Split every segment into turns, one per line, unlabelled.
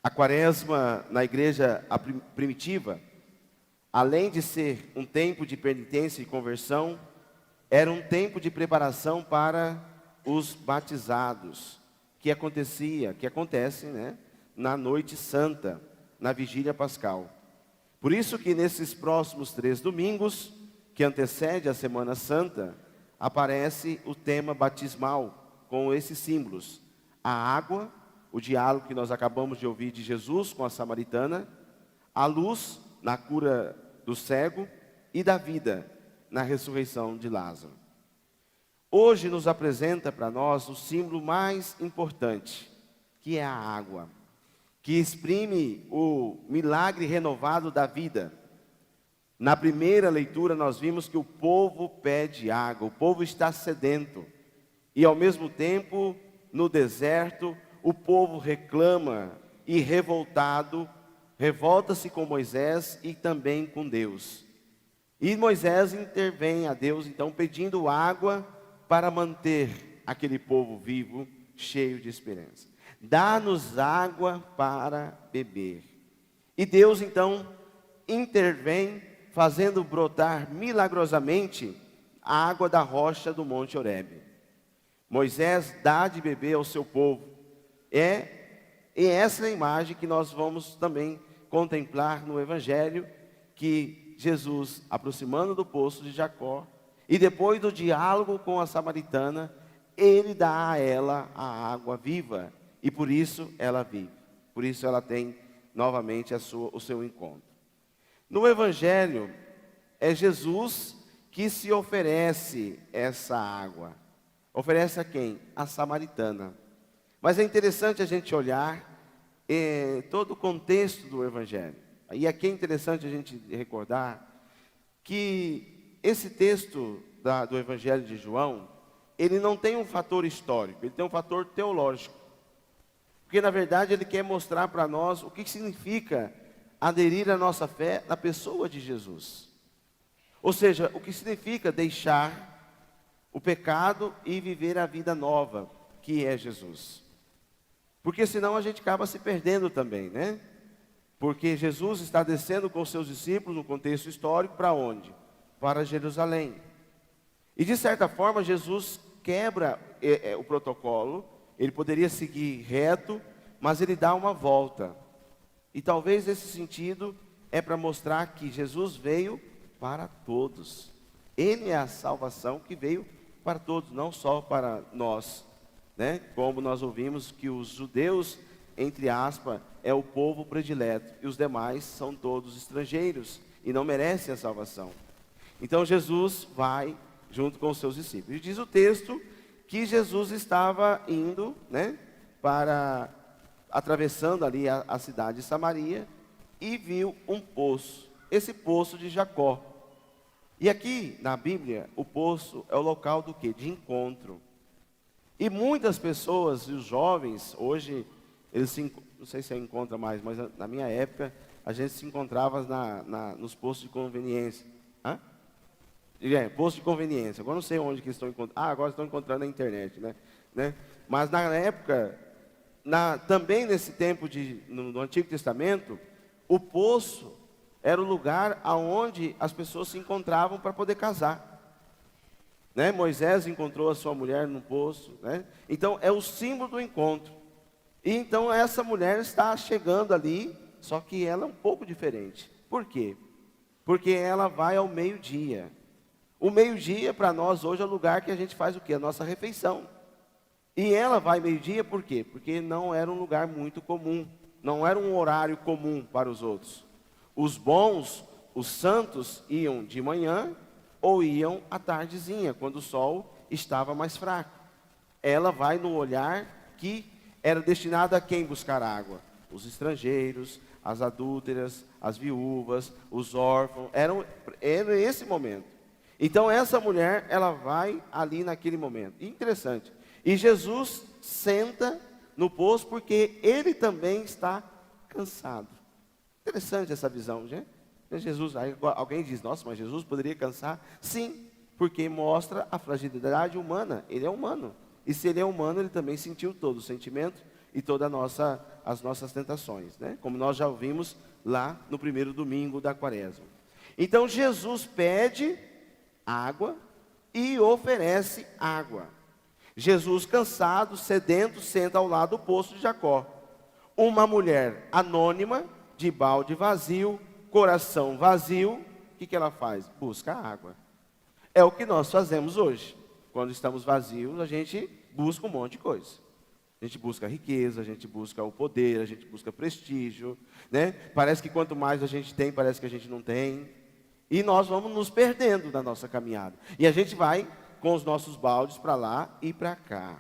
A quaresma na igreja primitiva, além de ser um tempo de penitência e conversão, era um tempo de preparação para os batizados, que acontece, né, na noite santa, na vigília pascal. Por isso que nesses próximos 3 domingos, que antecede a Semana Santa, aparece o tema batismal, com esses símbolos: a água, o diálogo que nós acabamos de ouvir de Jesus com a samaritana, a luz na cura do cego e da vida na ressurreição de Lázaro. Hoje nos apresenta para nós o símbolo mais importante, que é a água, que exprime o milagre renovado da vida. Na primeira leitura nós vimos que o povo pede água, o povo está sedento, e ao mesmo tempo, no deserto, o povo reclama e revolta-se com Moisés e também com Deus. E Moisés intervém a Deus, então, pedindo água para manter aquele povo vivo, cheio de esperança. Dá-nos água para beber. E Deus, então, intervém, fazendo brotar milagrosamente a água da rocha do Monte Horebe. Moisés dá de beber ao seu povo. E essa é a imagem que nós vamos também contemplar no Evangelho, que Jesus, aproximando do poço de Jacó, e depois do diálogo com a samaritana, ele dá a ela a água viva, e por isso ela vive, por isso ela tem novamente o seu encontro. No Evangelho, é Jesus que se oferece essa água. Oferece a quem? A samaritana. Mas é interessante a gente olhar todo o contexto do Evangelho. E aqui é interessante a gente recordar que esse texto do Evangelho de João, ele não tem um fator histórico, ele tem um fator teológico. Porque na verdade ele quer mostrar para nós o que significa aderir a nossa fé na pessoa de Jesus. Ou seja, o que significa deixar o pecado e viver a vida nova, que é Jesus. Porque senão a gente acaba se perdendo também, né? Porque Jesus está descendo com os seus discípulos no contexto histórico para onde? Para Jerusalém. E de certa forma Jesus quebra o protocolo. Ele poderia seguir reto, mas ele dá uma volta. E talvez esse sentido é para mostrar que Jesus veio para todos. Ele é a salvação que veio para todos, não só para nós, né? Como nós ouvimos que os judeus, entre aspas, é o povo predileto, e os demais são todos estrangeiros e não merecem a salvação. Então Jesus vai junto com os seus discípulos. E diz o texto que Jesus estava indo, né, atravessando ali a cidade de Samaria, e viu um poço, esse poço de Jacó. E aqui na Bíblia, o poço é o local do quê? De encontro. E muitas pessoas, e os jovens, hoje, não sei se encontra mais, mas na minha época, a gente se encontrava nos postos de conveniência. Posto de conveniência. Agora não sei onde que estão encontrando. Agora estão encontrando na internet, né? Mas na época, também nesse tempo no Antigo Testamento, o poço era o lugar aonde as pessoas se encontravam para poder casar. Né? Moisés encontrou a sua mulher no poço, né? Então é o símbolo do encontro. E então essa mulher está chegando ali, só que ela é um pouco diferente. Por quê? Porque ela vai ao meio-dia. O meio-dia para nós hoje é o lugar que a gente faz o quê? A nossa refeição. E ela vai meio-dia por quê? Porque não era um lugar muito comum, não era um horário comum para os outros. Os bons, os santos, iam de manhã ou iam à tardezinha, quando o sol estava mais fraco. Ela vai no olhar que era destinado a quem buscar água? Os estrangeiros, as adúlteras, as viúvas, os órfãos, era esse momento. Então essa mulher, ela vai ali naquele momento. Interessante. E Jesus senta no poço porque ele também está cansado. Interessante essa visão, gente. Jesus, aí alguém diz, nossa, mas Jesus poderia cansar? Sim, porque mostra a fragilidade humana. Ele é humano. E se ele é humano, ele também sentiu todo o sentimento e todas as nossas tentações, né? Como nós já ouvimos lá no primeiro domingo da quaresma. Então Jesus pede água e oferece água. Jesus, cansado, sedento, senta ao lado do poço de Jacó. Uma mulher anônima, de balde vazio, coração vazio, o que ela faz? Busca água. É o que nós fazemos hoje. Quando estamos vazios, a gente busca um monte de coisa. A gente busca riqueza, a gente busca o poder, a gente busca prestígio, né? Parece que quanto mais a gente tem, parece que a gente não tem. E nós vamos nos perdendo na nossa caminhada. E a gente vai com os nossos baldes para lá e para cá.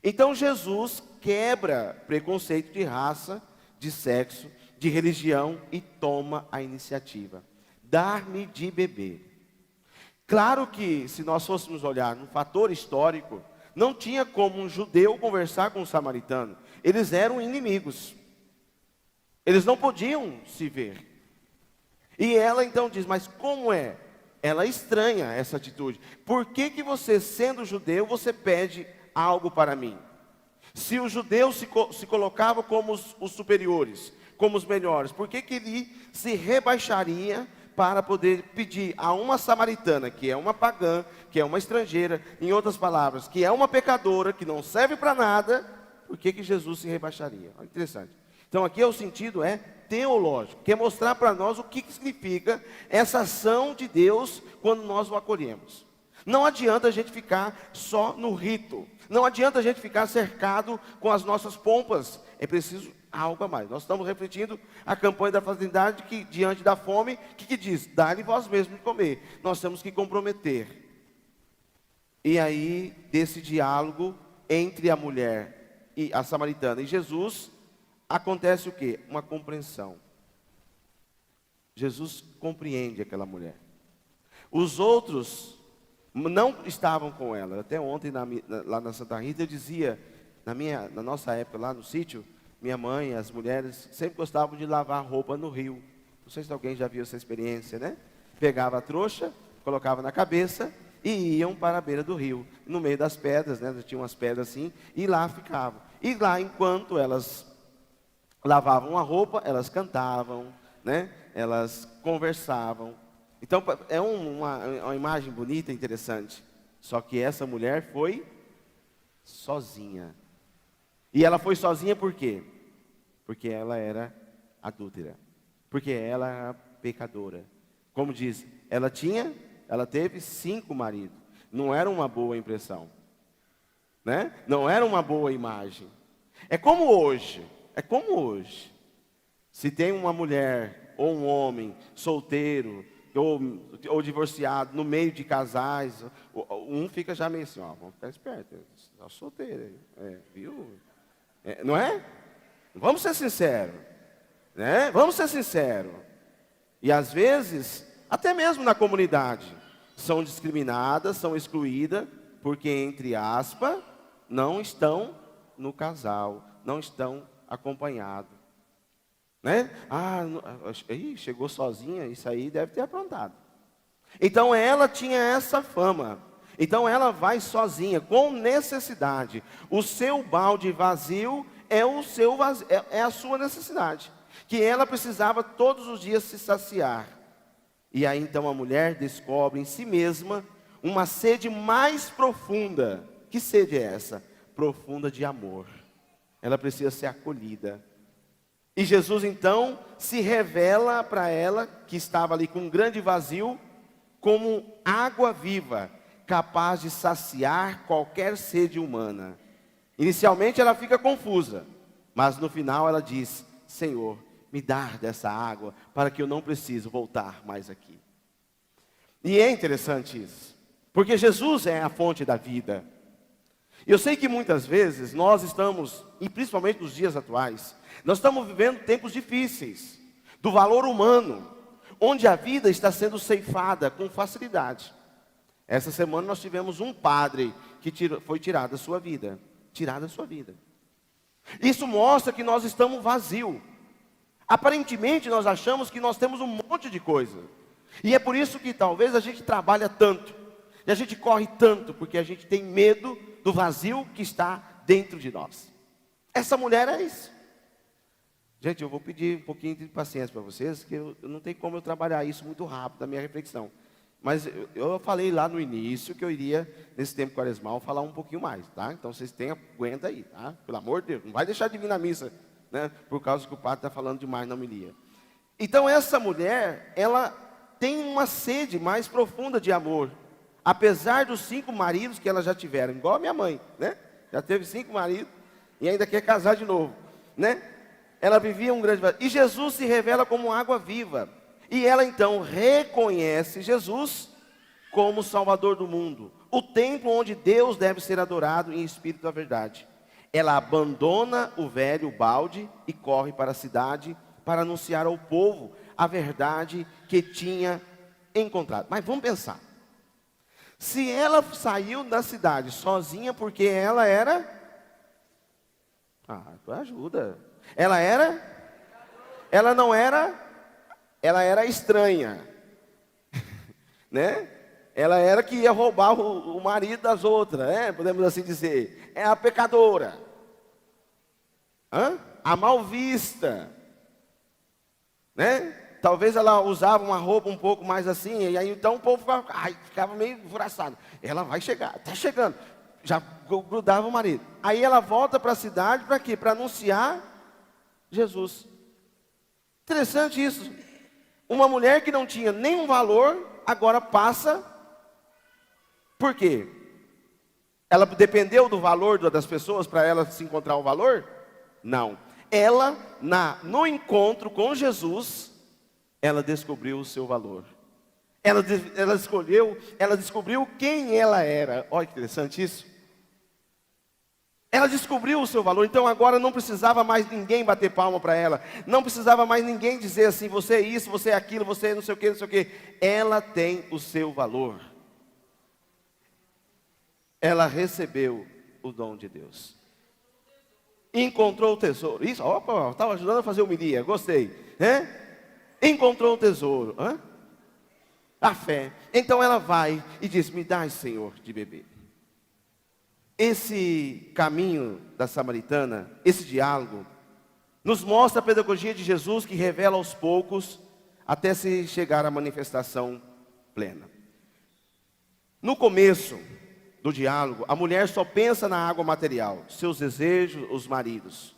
Então Jesus quebra preconceito de raça, de sexo, de religião e toma a iniciativa. Dar-me de beber. Claro que se nós fôssemos olhar no fator histórico, não tinha como um judeu conversar com um samaritano. Eles eram inimigos. Eles não podiam se ver. E ela então diz, mas como é? Ela estranha essa atitude. Por que que você, sendo judeu, você pede algo para mim? Se os judeus se colocavam como os superiores, como os melhores, por que que ele se rebaixaria para poder pedir a uma samaritana, que é uma pagã, que é uma estrangeira, em outras palavras, que é uma pecadora, que não serve para nada, por que que Jesus se rebaixaria? Olha, interessante. Então aqui o sentido é teológico, quer mostrar para nós o que significa essa ação de Deus quando nós o acolhemos. Não adianta a gente ficar só no rito, não adianta a gente ficar cercado com as nossas pompas, é preciso algo a mais. Nós estamos refletindo a campanha da fraternidade que diante da fome, que diz? Dá-lhe vós mesmos de comer. Nós temos que comprometer. E aí, desse diálogo entre a mulher e a samaritana e Jesus, acontece o quê? Uma compreensão. Jesus compreende aquela mulher. Os outros não estavam com ela. Até ontem, lá na Santa Rita, eu dizia, na nossa época lá no sítio, minha mãe, as mulheres, sempre gostavam de lavar roupa no rio. Não sei se alguém já viu essa experiência, né? Pegava a trouxa, colocava na cabeça e iam para a beira do rio. No meio das pedras, né? Tinha umas pedras assim, e lá ficavam. E lá, enquanto elas lavavam a roupa, elas cantavam, né? Elas conversavam. Então, é uma imagem bonita e interessante. Só que essa mulher foi sozinha. E ela foi sozinha por quê? Porque ela era adúltera. Porque ela era pecadora. Como diz, ela teve 5 maridos. Não era uma boa impressão. Né? Não era uma boa imagem. É como hoje. Se tem uma mulher ou um homem solteiro ou divorciado no meio de casais, um fica já meio assim, ó, vamos ficar esperto, está solteiro, viu? Não é? Vamos ser sinceros, né? Vamos ser sinceros. E às vezes, até mesmo na comunidade, são discriminadas, são excluídas, porque, entre aspas, não estão no casal, não estão acompanhados. Né? Chegou sozinha, isso aí deve ter aprontado. Então ela tinha essa fama. Então ela vai sozinha, com necessidade. O seu balde vazio é a sua necessidade, que ela precisava todos os dias se saciar. E aí então a mulher descobre em si mesma uma sede mais profunda. Que sede é essa? Profunda de amor. Ela precisa ser acolhida. E Jesus então se revela para ela, que estava ali com um grande vazio, como água viva, capaz de saciar qualquer sede humana. Inicialmente ela fica confusa, mas no final ela diz: Senhor, me dá dessa água, para que eu não preciso voltar mais aqui. E é interessante isso, porque Jesus é a fonte da vida. Eu sei que muitas vezes nós estamos, e principalmente nos dias atuais, nós estamos vivendo tempos difíceis, do valor humano, onde a vida está sendo ceifada com facilidade. Essa semana nós tivemos um padre que foi tirado da sua vida. Isso mostra que nós estamos vazios. Aparentemente nós achamos que nós temos um monte de coisa. E é por isso que talvez a gente trabalha tanto, e a gente corre tanto, porque a gente tem medo do vazio que está dentro de nós. Essa mulher é isso. Gente, eu vou pedir um pouquinho de paciência para vocês, que eu não tem como eu trabalhar isso muito rápido na minha reflexão. Mas eu falei lá no início que eu iria, nesse tempo quaresmal, falar um pouquinho mais, tá? Então vocês aguenta aí, tá? Pelo amor de Deus, não vai deixar de vir na missa, né? Por causa que o padre está falando demais na homilia. Então essa mulher, ela tem uma sede mais profunda de amor. Apesar dos 5 maridos que ela já tiveram, igual a minha mãe, né? Já teve 5 maridos e ainda quer casar de novo, né? Ela vivia um grande... E Jesus se revela como água viva. E ela então reconhece Jesus como Salvador do mundo. O templo onde Deus deve ser adorado em espírito da verdade. Ela abandona o velho balde e corre para a cidade para anunciar ao povo a verdade que tinha encontrado. Mas vamos pensar. Se ela saiu da cidade sozinha porque ela era... ajuda. Ela não era, ela era estranha, né? Ela era que ia roubar o marido das outras, né? Podemos assim dizer. É a pecadora, a mal vista, né? Talvez ela usava uma roupa um pouco mais assim, e aí então o povo ficava meio envuraçado. Ela vai chegar, está chegando. Já grudava o marido. Aí ela volta para a cidade, para quê? Para anunciar Jesus. Interessante isso. Uma mulher que não tinha nenhum valor, agora passa. Por quê? Ela dependeu do valor das pessoas para ela se encontrar um valor? Não. Ela, no encontro com Jesus, ela descobriu o seu valor. Ela descobriu quem ela era. Olha que interessante isso. Ela descobriu o seu valor, então agora não precisava mais ninguém bater palma para ela. Não precisava mais ninguém dizer assim, você é isso, você é aquilo, você é não sei o que, não sei o que. Ela tem o seu valor. Ela recebeu o dom de Deus. Encontrou o tesouro. Isso, opa, estava ajudando a fazer homilia, gostei. Encontrou o tesouro. A fé. Então ela vai e diz, me dai, Senhor, de beber. Esse caminho da samaritana, esse diálogo, nos mostra a pedagogia de Jesus que revela aos poucos, até se chegar à manifestação plena. No começo do diálogo, a mulher só pensa na água material, seus desejos, os maridos.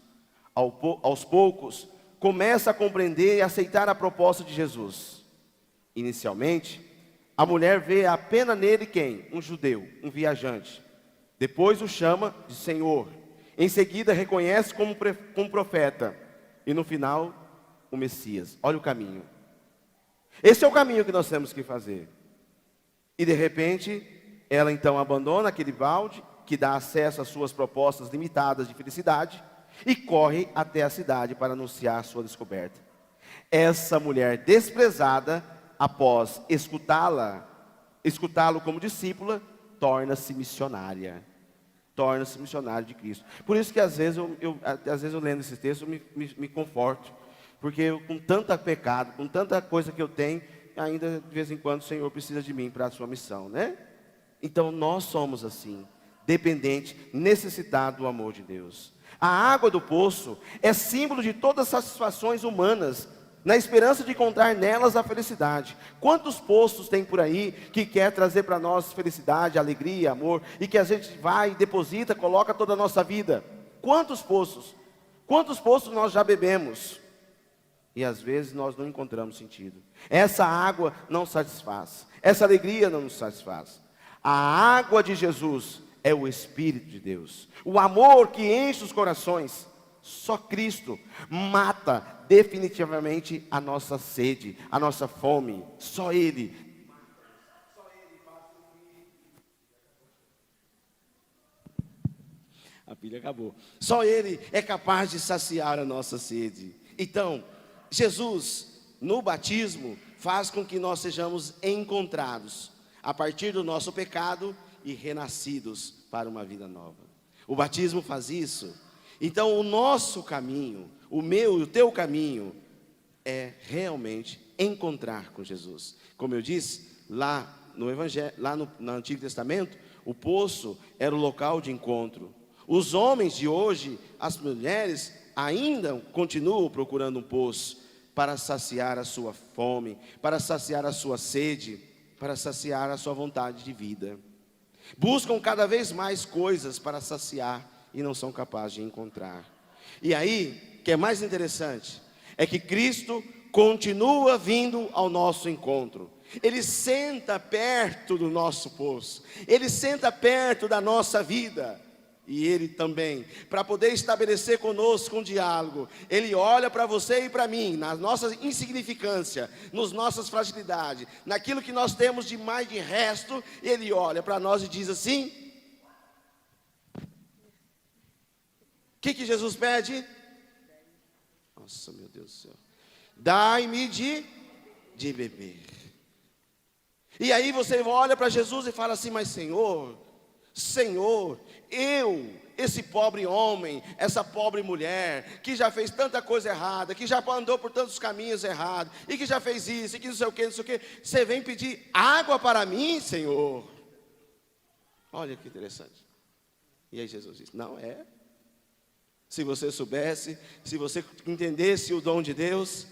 Aos poucos, começa a compreender e aceitar a proposta de Jesus. Inicialmente, a mulher vê apenas nele quem? Um judeu, um viajante. Depois o chama de Senhor. Em seguida reconhece como profeta. E no final, o Messias. Olha o caminho. Esse é o caminho que nós temos que fazer. E de repente, ela então abandona aquele balde, que dá acesso às suas propostas limitadas de felicidade, e corre até a cidade para anunciar a sua descoberta. Essa mulher desprezada, após escutá-lo como discípula, torna-se missionária. Torna-se missionário de Cristo. Por isso que às vezes eu lendo esse texto, me conforto. Porque eu, com tanto pecado, com tanta coisa que eu tenho, ainda de vez em quando o Senhor precisa de mim para a sua missão, né? Então nós somos assim, dependente, necessitado do amor de Deus. A água do poço é símbolo de todas as satisfações humanas, na esperança de encontrar nelas a felicidade. Quantos poços tem por aí que quer trazer para nós felicidade, alegria, amor, e que a gente vai, deposita, coloca toda a nossa vida? Quantos poços? Quantos poços nós já bebemos? E às vezes nós não encontramos sentido. Essa água não satisfaz. Essa alegria não nos satisfaz. A água de Jesus é o Espírito de Deus. O amor que enche os corações. Só Cristo mata definitivamente a nossa sede, a nossa fome. Só Ele. A pilha acabou. Só Ele é capaz de saciar a nossa sede. Então, Jesus, no batismo, faz com que nós sejamos encontrados a partir do nosso pecado e renascidos para uma vida nova. O batismo faz isso. Então o nosso caminho, o meu e o teu caminho, é realmente encontrar com Jesus. Como eu disse, lá no Evangelho, no Antigo Testamento, o poço era o local de encontro. Os homens de hoje, as mulheres, ainda continuam procurando um poço para saciar a sua fome, para saciar a sua sede, para saciar a sua vontade de vida. Buscam cada vez mais coisas para saciar e não são capazes de encontrar. E aí, o que é mais interessante, é que Cristo continua vindo ao nosso encontro. Ele senta perto do nosso poço, Ele senta perto da nossa vida. E Ele também, para poder estabelecer conosco um diálogo, Ele olha para você e para mim, na nossa insignificância, nas nossas fragilidades, naquilo que nós temos de mais de resto, Ele olha para nós e diz assim: o que Jesus pede? Nossa, meu Deus do céu. Dai-me de beber. E aí você olha para Jesus e fala assim: mas Senhor, esse pobre homem, essa pobre mulher, que já fez tanta coisa errada, que já andou por tantos caminhos errados, e que já fez isso, e que não sei o que, você vem pedir água para mim, Senhor? Olha que interessante. E aí Jesus diz: não é. Se você soubesse, se você entendesse o dom de Deus,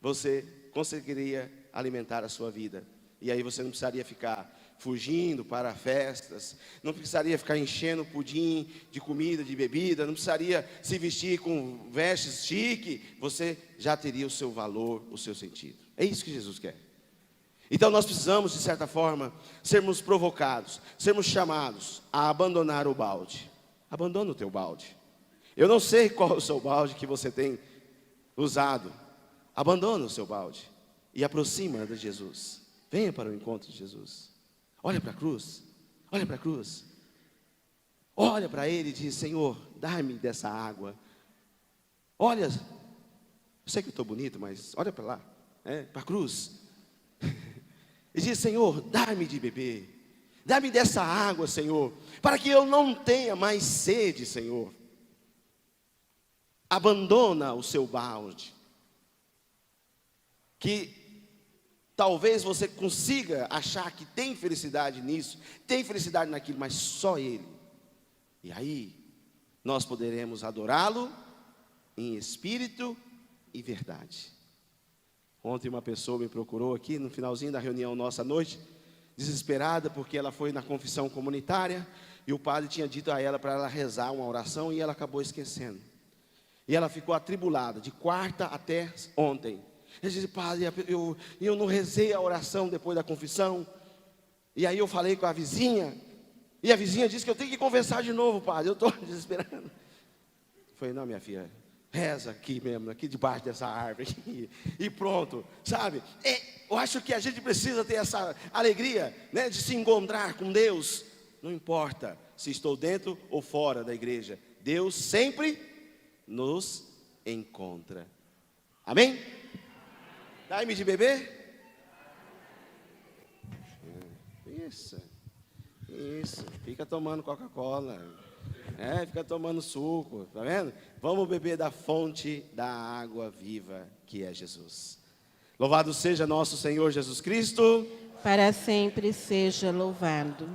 você conseguiria alimentar a sua vida. E aí você não precisaria ficar fugindo para festas, não precisaria ficar enchendo pudim de comida, de bebida, não precisaria se vestir com vestes chique, você já teria o seu valor, o seu sentido. É isso que Jesus quer. Então nós precisamos, de certa forma, sermos provocados, sermos chamados a abandonar o balde. Abandona o teu balde. Eu não sei qual é o seu balde que você tem usado. Abandona o seu balde e aproxima de Jesus. Venha para o encontro de Jesus. Olha para a cruz. Olha para a cruz. Olha para Ele e diz: Senhor, dá-me dessa água. Olha, eu sei que eu estou bonito, mas olha para lá, para a cruz. E diz: Senhor, dá-me de beber. Dá-me dessa água, Senhor, para que eu não tenha mais sede, Senhor. Abandona o seu balde. Que talvez você consiga achar que tem felicidade nisso, tem felicidade naquilo, mas só Ele. E aí, nós poderemos adorá-lo em espírito e verdade. Ontem uma pessoa me procurou aqui, no finalzinho da reunião nossa à noite, desesperada, porque ela foi na confissão comunitária, e o padre tinha dito a ela para ela rezar uma oração, e ela acabou esquecendo. E ela ficou atribulada, de quarta até ontem. Ele disse: padre, eu não rezei a oração depois da confissão. E aí eu falei com a vizinha, e a vizinha disse que eu tenho que confessar de novo, padre, eu estou desesperando. Eu falei: não, minha filha, reza aqui mesmo, aqui debaixo dessa árvore, e pronto, sabe? Eu acho que a gente precisa ter essa alegria, né, de se encontrar com Deus. Não importa se estou dentro ou fora da igreja, Deus sempre nos encontra. Amém? Dá-me de beber? Isso. Fica tomando Coca-Cola. Fica tomando suco, tá vendo? Vamos beber da fonte da água viva que é Jesus. Louvado seja nosso Senhor Jesus Cristo.
Para sempre seja louvado.